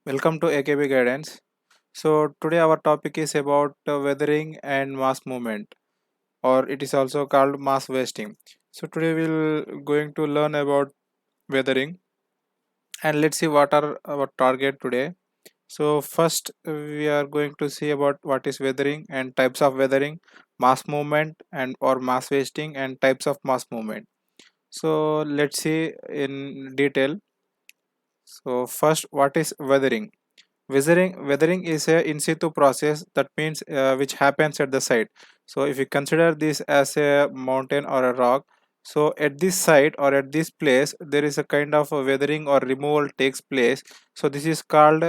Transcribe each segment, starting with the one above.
Welcome to AKB Guidance. So today our topic is about weathering and mass movement, or it is also called mass wasting. So today we'll going to learn about weathering, and let's see what are our target today. So first we are going to see about what is weathering and types of weathering, mass movement and or mass wasting and types of mass movement. So let's see in detail. So first, what is weathering? Weathering is a in situ process, that means which happens at the site. So if you consider this as a mountain or a rock, so at this site or at this place there is a kind of a weathering or removal takes place. So this is called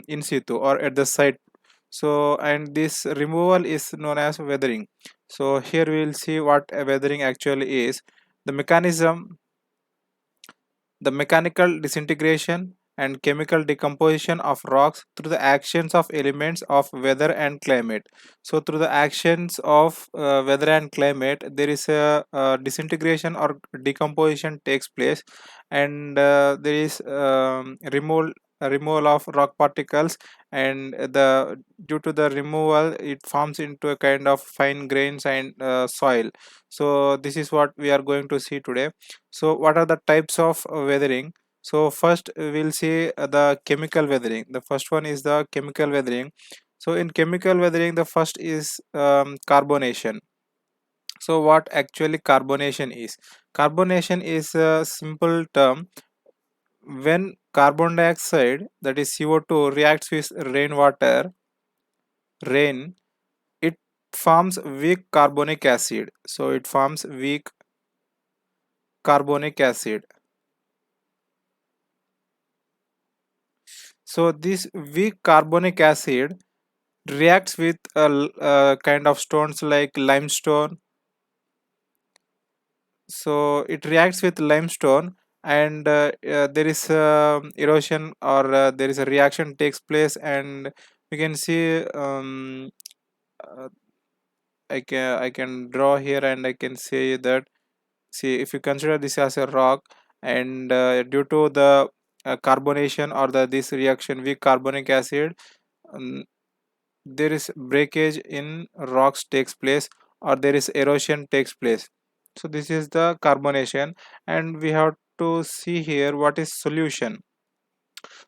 in situ or at the site. So and this removal is known as weathering. So here we will see what a weathering actually is. The mechanism, the mechanical disintegration and chemical decomposition of rocks through the actions of elements of weather and climate. So through the actions of weather and climate, there is a disintegration or decomposition takes place, and there is removal of rock particles, and the due to the removal it forms into a kind of fine grains and soil. So this is what we are going to see today. So what are the types of weathering? So first we'll see the chemical weathering. The first one is the chemical weathering. So in chemical weathering, the first is carbonation. So what actually carbonation is? Carbonation is a simple term. When carbon dioxide, that is CO2, reacts with rain, it forms weak carbonic acid. So it forms weak carbonic acid. So this weak carbonic acid reacts with a kind of stones like limestone. So it reacts with limestone, and there is erosion, or there is a reaction takes place, and we can see uh, I can draw here, and I can say that, see, if you consider this as a rock, and due to the carbonation or the this reaction weak carbonic acid, um, there is breakage in rocks takes place, or there is erosion takes place. So this is the carbonation, and we have to see here what is solution.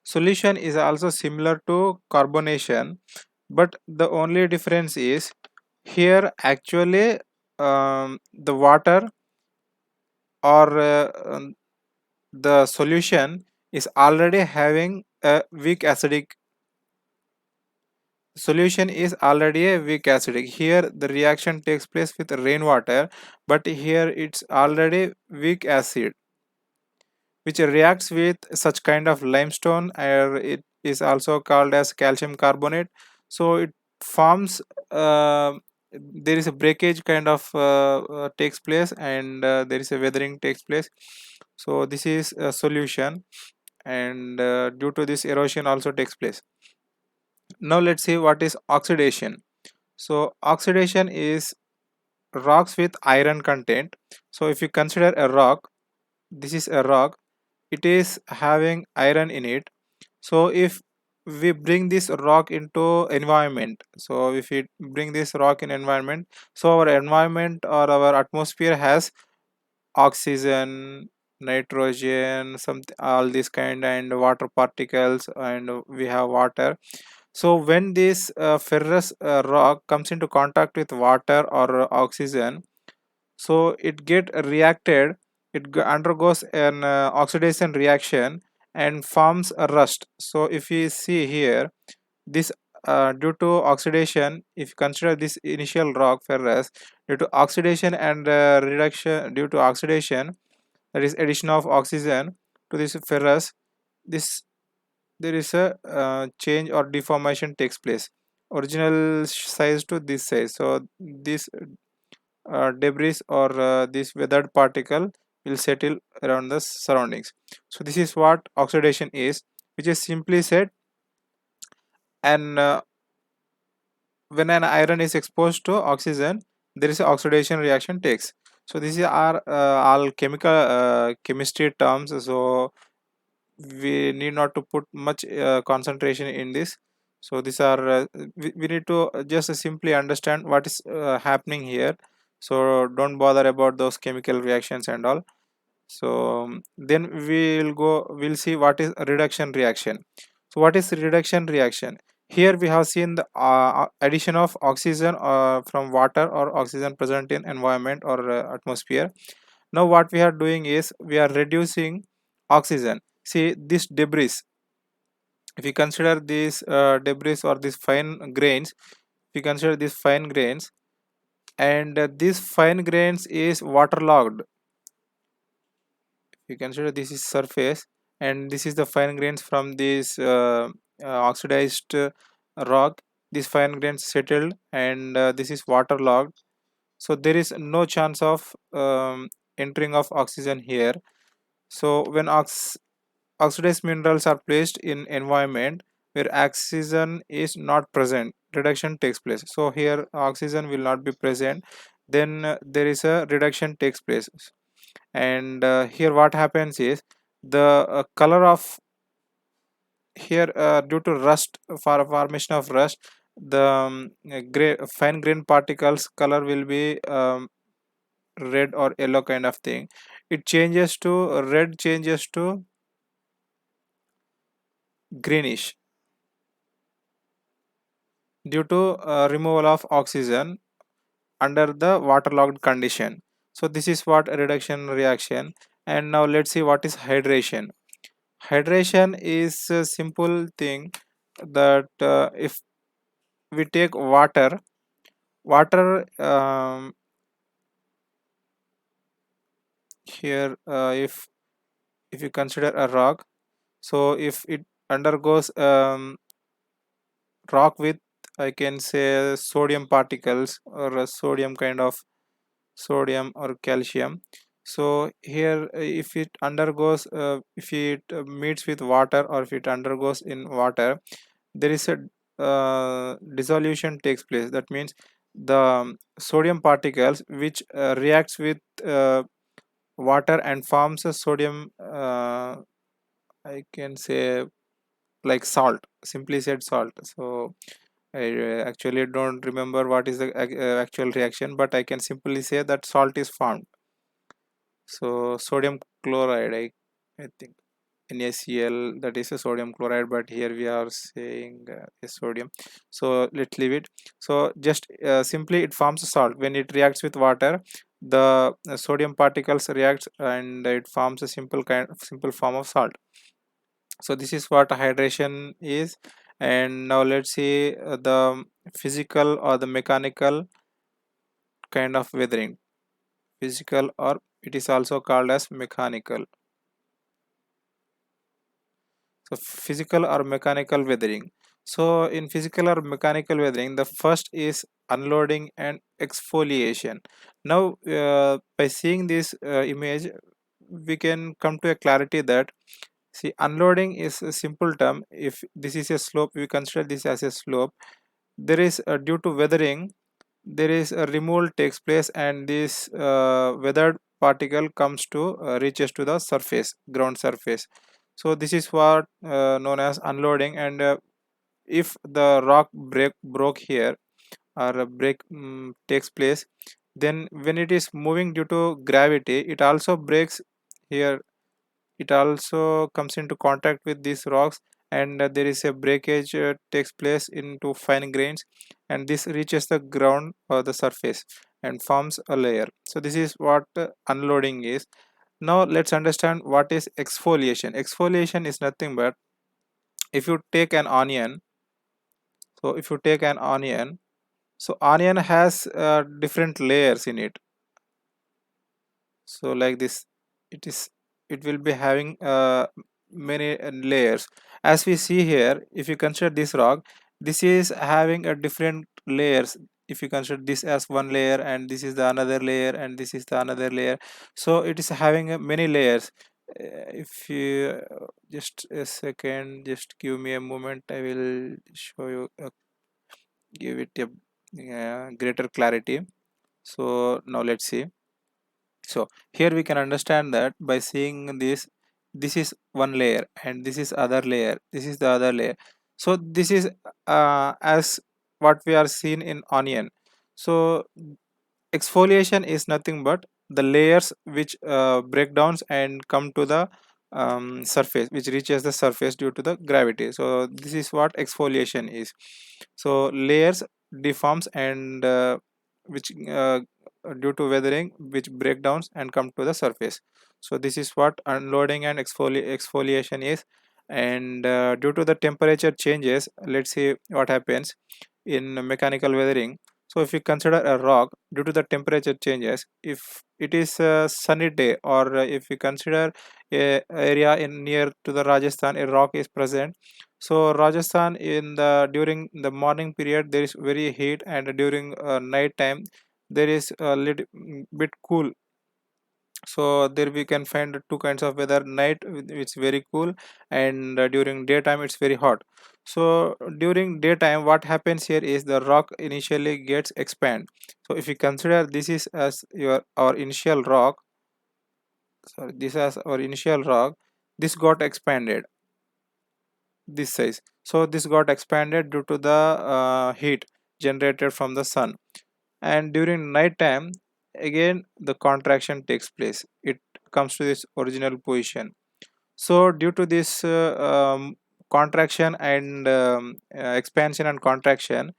Solution is also similar to carbonation, but the only difference is here actually the water, or the solution is already having a weak acidic. Solution is already a weak acidic. Here the reaction takes place with rainwater, but here it's already weak acid which reacts with such kind of limestone, or it is also called as calcium carbonate. So it forms, there is a breakage kind of takes place, and there is a weathering takes place. So this is a solution, and due to this erosion also takes place. Now let's see what is oxidation. So oxidation is rocks with iron content. So if you consider a rock, this is a rock, it is having iron in it. So if we bring this rock into environment, so if we bring this rock in environment, so our environment or our atmosphere has oxygen, nitrogen, some all this kind, and water particles, and we have water. So when this ferrous rock comes into contact with water or oxygen, so it get reacted, undergoes an oxidation reaction and forms a rust. So if you see here, this due to oxidation, if you consider this initial rock ferrous, due to oxidation and reduction, due to oxidation, that is addition of oxygen to this ferrous, this there is a change or deformation takes place, original size to this size. So this debris or this weathered particle will settle around the surroundings. So this is what oxidation is, which is simply said, and when an iron is exposed to oxygen, there is a oxidation reaction takes. So these are all chemical chemistry terms. So we need not to put much concentration in this. So these are we need to just simply understand what is happening here. So don't bother about those chemical reactions and all. So then we'll see what is a reduction reaction. So what is reduction reaction? Here we have seen the addition of oxygen from water or oxygen present in environment or atmosphere. Now what we are doing is we are reducing oxygen. See this debris, if you consider these debris or these fine grains, if you consider these fine grains, and these fine grains is waterlogged. You consider this is surface, and this is the fine grains from this oxidized rock. These fine grains settled, and this is waterlogged. So there is no chance of entering of oxygen here. So when oxidized minerals are placed in environment where oxygen is not present, reduction takes place. So here oxygen will not be present, then there is a reduction takes place. And here what happens is the color of here due to rust, for formation of rust, the gray fine grain particles color will be red or yellow kind of thing. It changes to red, changes to greenish due to removal of oxygen under the waterlogged condition. So this is what a reduction reaction. And now let's see what is hydration. Hydration is a simple thing that if we take water here, if you consider a rock, so if it undergoes rock with, I can say, sodium particles or a sodium kind of sodium or calcium. So here if it undergoes if it meets with water or if it undergoes in water, there is a dissolution takes place. That means the sodium particles which reacts with water and forms a sodium, I can say, like salt, simply said salt. So I actually don't remember what is the actual reaction, but I can simply say that salt is formed. So sodium chloride, I think NaCl, that is a sodium chloride, but here we are saying a sodium. So let's leave it. So just simply it forms a salt when it reacts with water. The sodium particles reacts and it forms a simple form of salt. So this is what hydration is. And now let's see the physical or the mechanical kind of weathering. Physical, or it is also called as mechanical. So physical or mechanical weathering. So in physical or mechanical weathering, the first is unloading and exfoliation. Now by seeing this image, we can come to a clarity that, see, unloading is a simple term. If this is a slope, we consider this as a slope. There is due to weathering, there is a removal takes place, and this weathered particle comes to reaches to the surface, ground surface. So this is what known as unloading. And if the rock broke here, or a break takes place, then when it is moving due to gravity, it also breaks here. It also comes into contact with these rocks, and there is a breakage takes place into fine grains, and this reaches the ground or the surface and forms a layer. So this is what unloading is. Now let's understand what is exfoliation. Exfoliation is nothing but, if you take an onion, so if you take an onion, so onion has different layers in it. So like this, it is, it will be having many layers. As we see here, if you consider this rock, this is having a different layers. If you consider this as one layer, and this is the another layer, and this is the another layer, so it is having many layers. If you just a second, just give me a moment, I will show you, give it a greater clarity. So now let's see. So here we can understand that by seeing this, this is one layer and this is other layer, this is the other layer. So this is as what we are seeing in onion. So exfoliation is nothing but the layers which break down and come to the surface, which reaches the surface due to the gravity. So this is what exfoliation is. So layers deforms and which due to weathering, which break down and come to the surface. So this is what unloading and exfoliation is. And due to the temperature changes, let's see what happens in mechanical weathering. So if you consider a rock, due to the temperature changes, if it is a sunny day, or if you consider a area in near to the Rajasthan, a rock is present. So Rajasthan, in the during the morning period there is very heat, and during night time there is a little bit cool. So there we can find two kinds of weather: night it's very cool, and during daytime it's very hot. So during daytime what happens here is the rock initially gets expand. So if you consider this is as your our initial rock, sorry, this as our initial rock, this got expanded this size. So this got expanded due to the heat generated from the sun. And during night time, again the contraction takes place, it comes to this original position. So due to this contraction and expansion and contraction,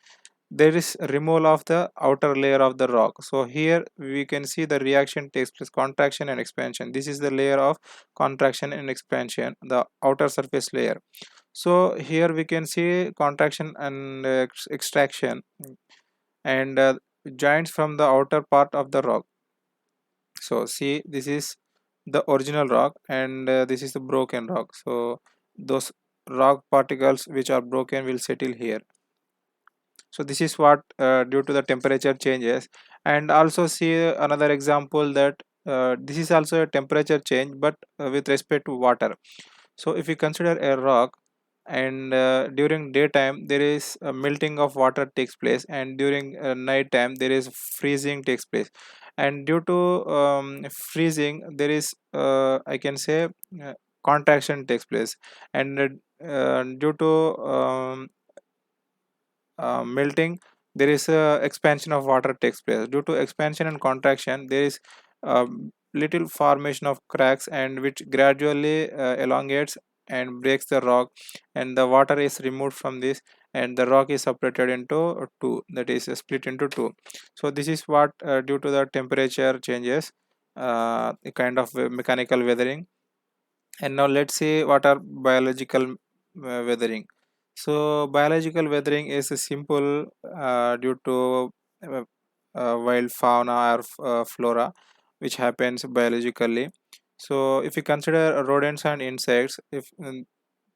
there is removal of the outer layer of the rock. So here we can see the reaction takes place, contraction and expansion. This is the layer of contraction and expansion, the outer surface layer. So here we can see contraction and extraction, and joints from the outer part of the rock. So see, this is the original rock, and this is the broken rock. So those rock particles which are broken will settle here. So this is what due to the temperature changes. And also see another example that this is also a temperature change, but with respect to water. So if we consider a rock, and during daytime there is a melting of water takes place, and during night time there is freezing takes place. And due to freezing there is I can say contraction takes place. And due to melting, there is a expansion of water takes place. Due to expansion and contraction there is little formation of cracks, and which gradually elongates and breaks the rock, and the water is removed from this, and the rock is separated into two, that is split into two. So this is what due to the temperature changes, a kind of mechanical weathering. And now let's see what are biological weathering. So biological weathering is a simple due to uh, wild fauna or flora, which happens biologically. So if you consider rodents and insects, if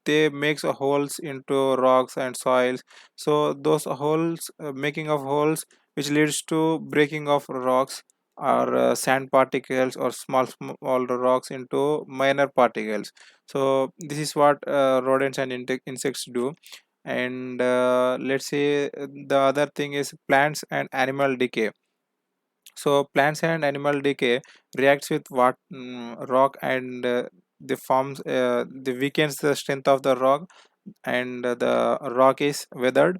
they makes holes into rocks and soils. So those holes, making of holes, which leads to breaking of rocks or sand particles or small rocks into minor particles. So this is what rodents and insects do. And let's say the other thing is plants and animal decay. So plants and animal decay reacts with what rock, and the forms the weakens the strength of the rock, and the rock is weathered.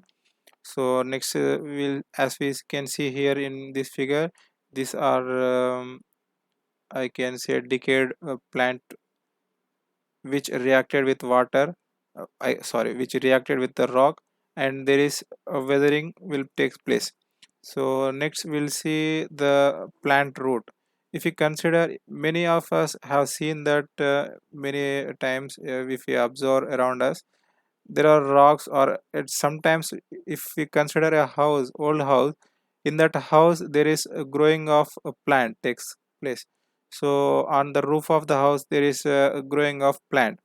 So next we'll, as we can see here in this figure, these are I can say decayed plant which reacted with water, which reacted with the rock, and there is a weathering will take place. So next we'll see the plant root. If you consider, many of us have seen that many times, if we observe around us, there are rocks, or sometimes if we consider a house, old house, in that house there is a growing of a plant takes place. So on the roof of the house there is a growing of plant.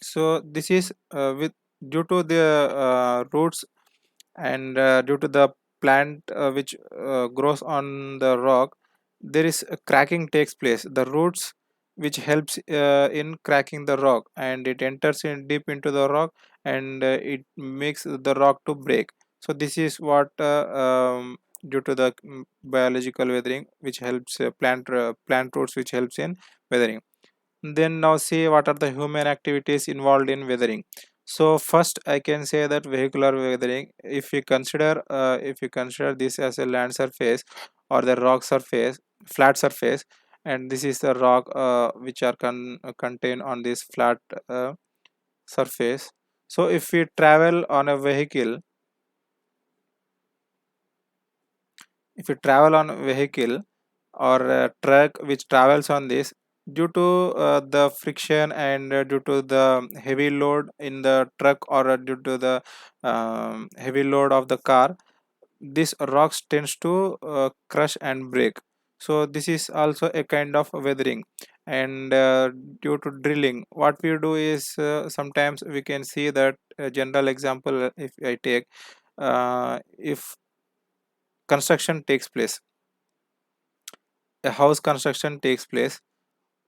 So this is with due to the roots, and due to the plant which grows on the rock, there is a cracking takes place, the roots which helps in cracking the rock, and it enters in deep into the rock, and it makes the rock to break. So this is what due to the biological weathering which helps plant roots which helps in weathering. Then now see what are the human activities involved in weathering. So first I can say that vehicular weathering, if you consider this as a land surface or the rock surface, flat surface, and this is the rock which are contained on this flat surface. So if we travel on a vehicle, if you travel on a vehicle or a truck which travels on this, due to the friction and due to the heavy load in the truck or due to the heavy load of the car, this rocks tends to crush and break. So this is also a kind of weathering. And due to drilling, what we do is sometimes we can see that a general example, if I take, if construction takes place, a house construction takes place,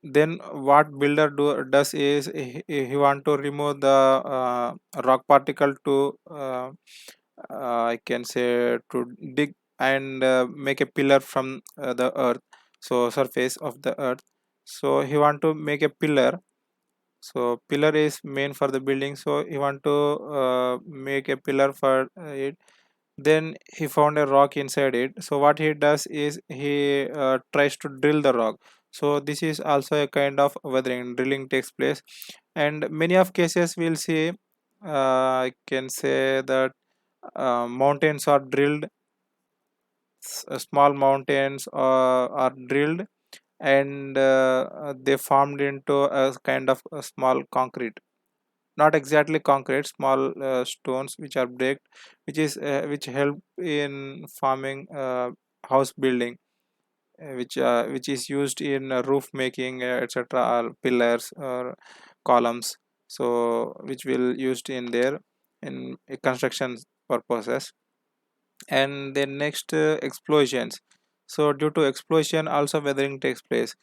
then what builder does is he want to remove the rock particle to I can say to dig and make a pillar from the earth, so surface of the earth. So he want to make a pillar. So pillar is main for the building, so he want to make a pillar for it. Then he found a rock inside it, so what he does is he tries to drill the rock. So this is also a kind of weathering. Drilling takes place, and many of cases we'll see, I can say that mountains are drilled, small mountains are drilled, and they formed into a kind of a small concrete, not exactly concrete, small stones which are baked, which help in forming house building, which is used in roof making, etc., or pillars or columns, so which will used in there in construction purposes. And then next, explosions. So due to explosion also weathering takes place.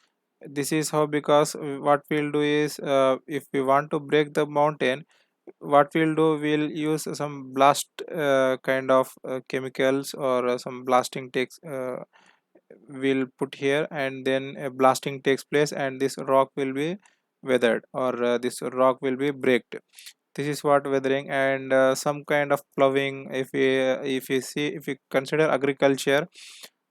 This is how, because what we'll do is if we want to break the mountain, what we'll do, we'll use some blast kind of chemicals, or some blasting takes will put here, and then a blasting takes place and this rock will be weathered, or this rock will be breaked. This is what weathering. And some kind of plowing, if we consider agriculture.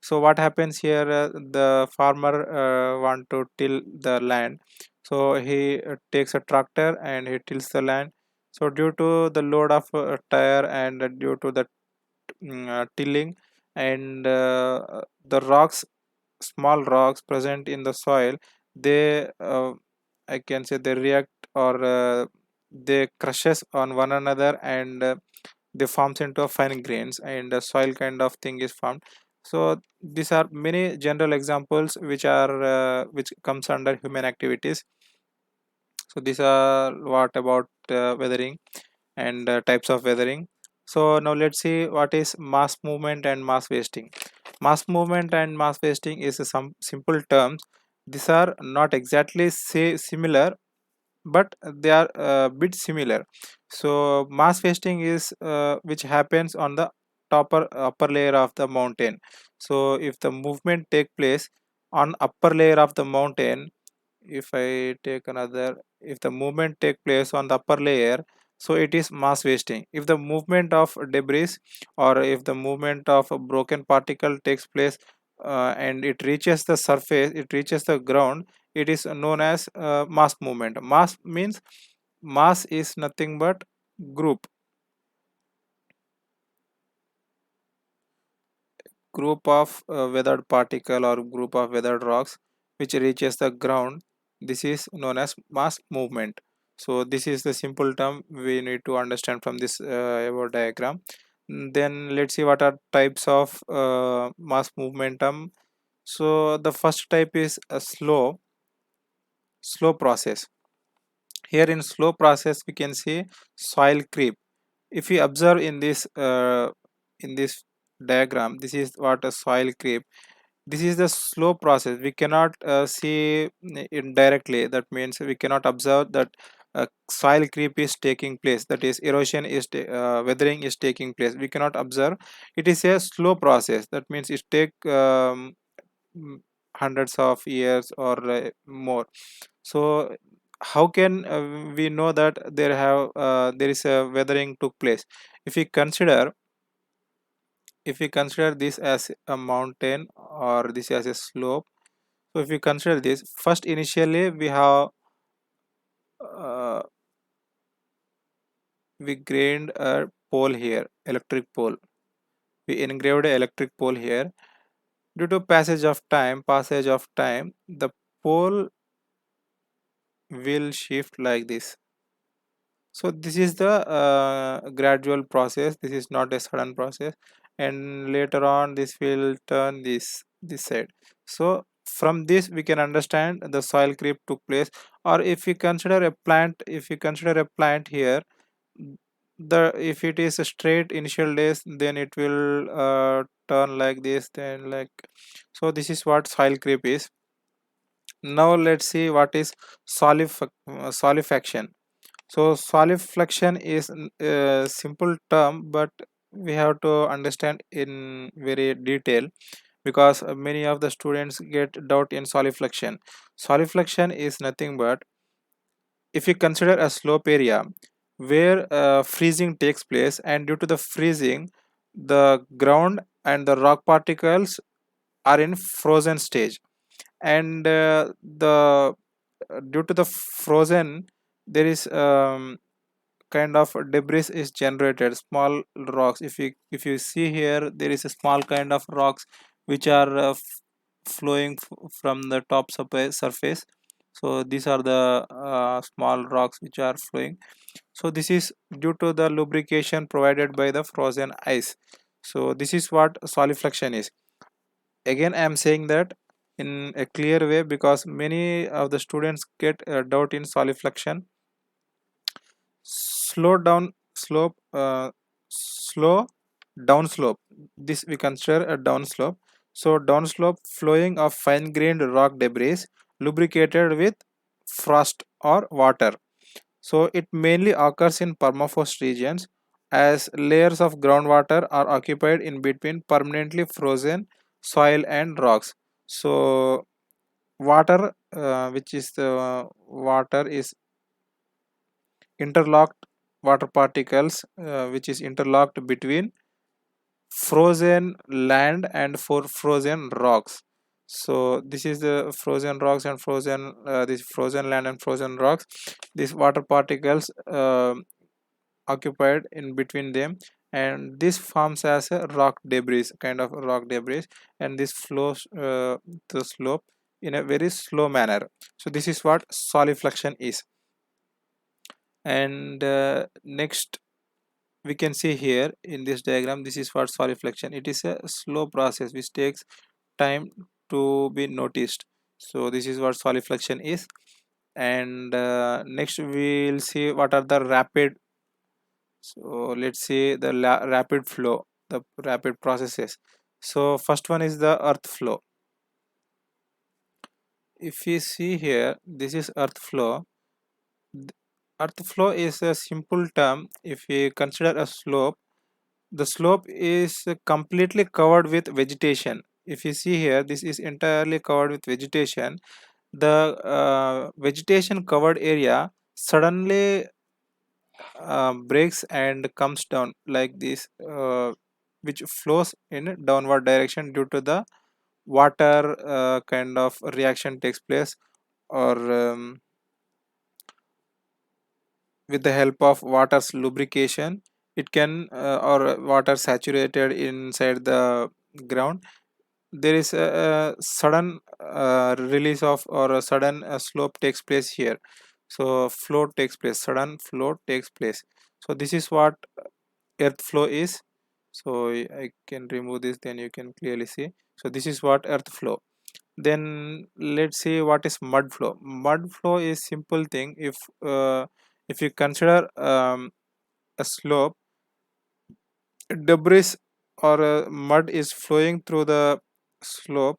So what happens here, the farmer want to till the land, so he takes a tractor and he tills the land. So due to the load of tire and due to the tilling, and the rocks, small rocks present in the soil, they I can say they react, or they crushes on one another, and they forms into a fine grains, and a soil kind of thing is formed. So these are many general examples which are which comes under human activities. So these are what about weathering and types of weathering. So now let's see what is mass movement and mass wasting. Mass movement and mass wasting is some simple terms. These are not exactly say similar, but they are a bit similar. So mass wasting is which happens on the upper layer of the mountain. So if the movement take place on upper layer of the mountain, if I take another, if the movement take place on the upper layer, so it is mass wasting. If the movement of debris, or if the movement of a broken particle takes place and it reaches the surface, it reaches the ground, it is known as mass movement. Mass means, mass is nothing but group, of weathered particle or group of weathered rocks which reaches the ground. This is known as mass movement. So this is the simple term we need to understand from this about diagram. Then let's see what are types of mass momentum. So the first type is a slow process. Here in slow process we can see soil creep. If we observe in this diagram, this is what a soil creep. This is the slow process, we cannot see it directly. That means we cannot observe that soil creep is taking place, that is erosion is weathering is taking place, we cannot observe. It is a slow process, that means it take mm, hundreds of years or more. So how can we know that there is a weathering took place? If we consider, this as a mountain or this as a slope, so if we consider this, first initially uh, we grained a pole here, electric pole. We engraved a electric pole here. Due to passage of time, the pole will shift like this. So this is the gradual process. This is not a sudden process, and later on this will turn this side. So from this we can understand the soil creep took place. Or if we consider a plant, here, the if it is a straight initial days, then it will turn like this, then like, so this is what soil creep is. Now let's see what is solidification. So solifluction is a simple term, but we have to understand in very detail, because many of the students get doubt in solifluction. Solifluction is nothing but, if you consider a slope area where freezing takes place, and due to the freezing, the ground and the rock particles are in frozen stage, and the due to the frozen, there is kind of debris is generated, small rocks. If you see here, there is a small kind of rocks which are flowing from the top surface. So these are the small rocks which are flowing. So this is due to the lubrication provided by the frozen ice. So this is what solifluction is. Again, I am saying that in a clear way, because many of the students get doubt in solifluction. Slow down slope, slow down slope, this we consider a down slope. So down slope flowing of fine grained rock debris lubricated with frost or water. So it mainly occurs in permafrost regions, as layers of groundwater are occupied in between permanently frozen soil and rocks. So water, which is the water is interlocked, water particles which is interlocked between frozen land and for frozen rocks. So this is the frozen rocks and frozen this frozen land and frozen rocks. These water particles occupied in between them, and this forms as a rock debris, kind of rock debris, and this flows the slope in a very slow manner. So this is what solifluction is. And next, we can see here in this diagram, this is what solifluction. It is a slow process which takes time to be noticed. So this is what solifluction is. And next we'll see what are the rapid. So let's see the rapid flow, the rapid processes. So first one is the earth flow. If we see here, this is earth flow. Earth flow is a simple term. If we consider a slope, the slope is completely covered with vegetation. If you see here, this is entirely covered with vegetation. The vegetation covered area suddenly breaks and comes down like this, which flows in downward direction due to the water kind of reaction takes place, or with the help of water's lubrication, it can or water saturated inside the ground, there is a sudden release of, or a sudden slope takes place here. So flow takes place, sudden flow takes place. So this is what earth flow is. So I can remove this, then you can clearly see. So this is what earth flow. Then let's see what is mud flow. Mud flow is simple thing. If you consider a slope, debris or mud is flowing through the slope.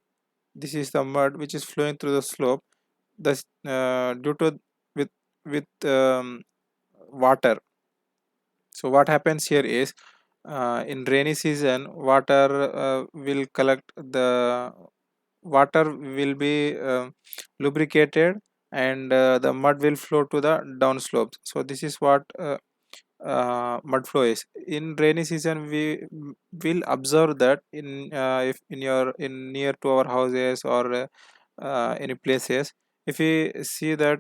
This is the mud which is flowing through the slope. Thus due to with water. So what happens here is, in rainy season, will collect the water will be lubricated, and the mud will flow to the down slopes. So this is what mud flow is. In rainy season we will observe that in if in your in near to our houses or any places, if we see that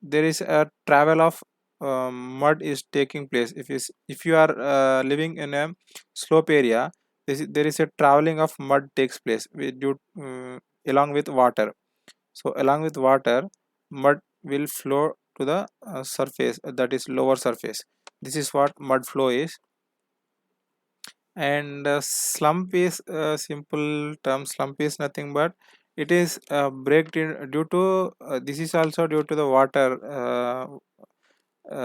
there is a travel of mud is taking place. If you are living in a slope area, there is a traveling of mud takes place due along with water. So along with water, mud will flow to the surface, that is lower surface. This is what mud flow is. And slump is a simple term. Slump is nothing but it is breaked in due to this is also due to the water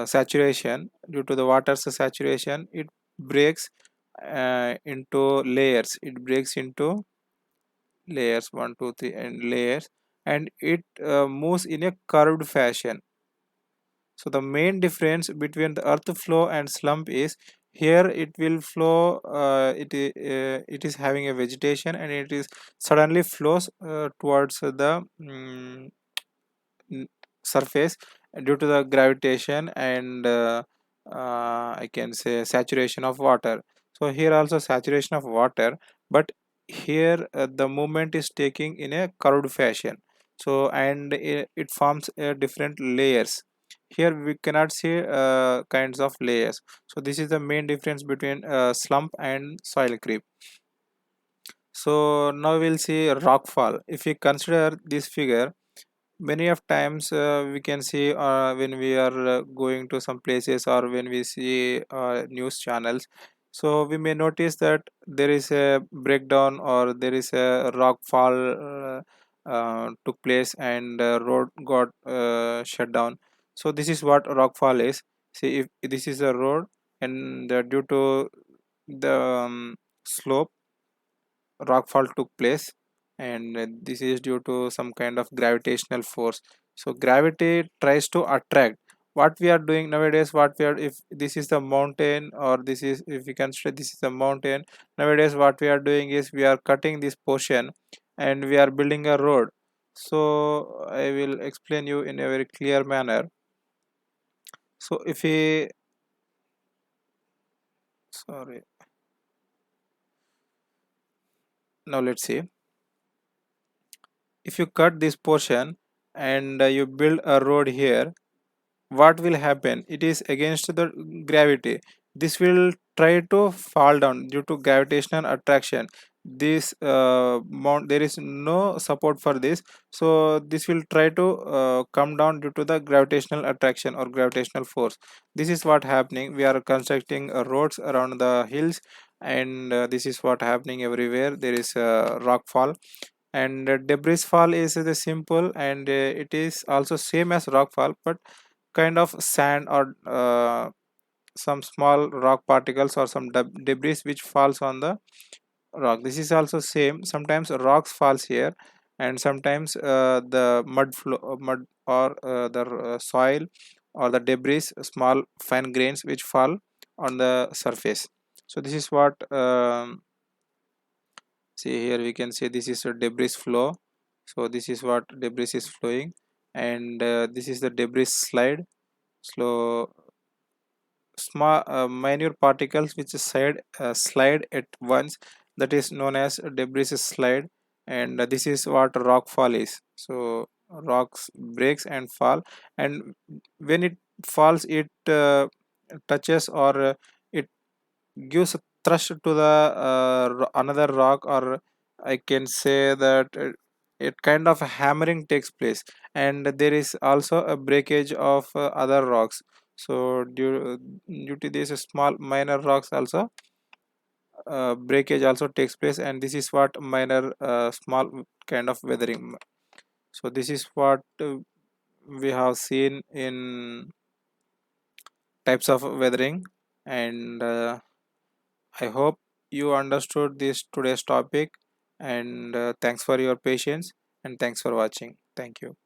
saturation. Due to the water's saturation, it breaks into layers. It breaks into layers, one two three and layers, and it moves in a curved fashion. So the main difference between the earth flow and slump is, here it will flow, it is having a vegetation and it is suddenly flows towards the n- surface due to the gravitation and I can say saturation of water. So here also saturation of water, but here the movement is taking in a curved fashion. So and it forms different layers. Here we cannot see kinds of layers. So this is the main difference between slump and soil creep. So now we'll see rockfall. If we consider this figure, many of times we can see when we are going to some places or when we see news channels, so we may notice that there is a breakdown or there is a rock fall took place and road got shut down. So this is what rock fall is. See, if this is a road and due to the slope, rockfall took place, and this is due to some kind of gravitational force. So gravity tries to attract. What we are doing nowadays, what we are, if this is the mountain or this is, if we consider this is the mountain, nowadays what we are doing is we are cutting this portion and we are building a road. So I will explain you in a very clear manner. So if we, sorry, now let's see, if you cut this portion and you build a road here, what will happen? It is against the gravity. This will try to fall down due to gravitational attraction. This mount, there is no support for this, so this will try to come down due to the gravitational attraction or gravitational force. This is what happening. We are constructing roads around the hills, and this is what happening everywhere. There is rock fall, and debris fall is the simple, and it is also same as rock fall, but kind of sand or some small rock particles or some debris which falls on the rock. This is also same. Sometimes rocks falls here, and sometimes the mud flow, mud or the soil or the debris, small fine grains which fall on the surface. So this is what see here we can say this is a debris flow. So this is what debris is flowing, and this is the debris slide. So small minute particles which slide at once, that is known as debris slide, and this is what rock fall is. So rocks breaks and fall, and when it falls, it touches or it gives a thrust to the another rock, or I can say that it kind of hammering takes place, and there is also a breakage of other rocks. So due to this small minor rocks also, breakage also takes place, and this is what minor small kind of weathering. So this is what we have seen in types of weathering, and I hope you understood this today's topic, and thanks for your patience, and thanks for watching. Thank you.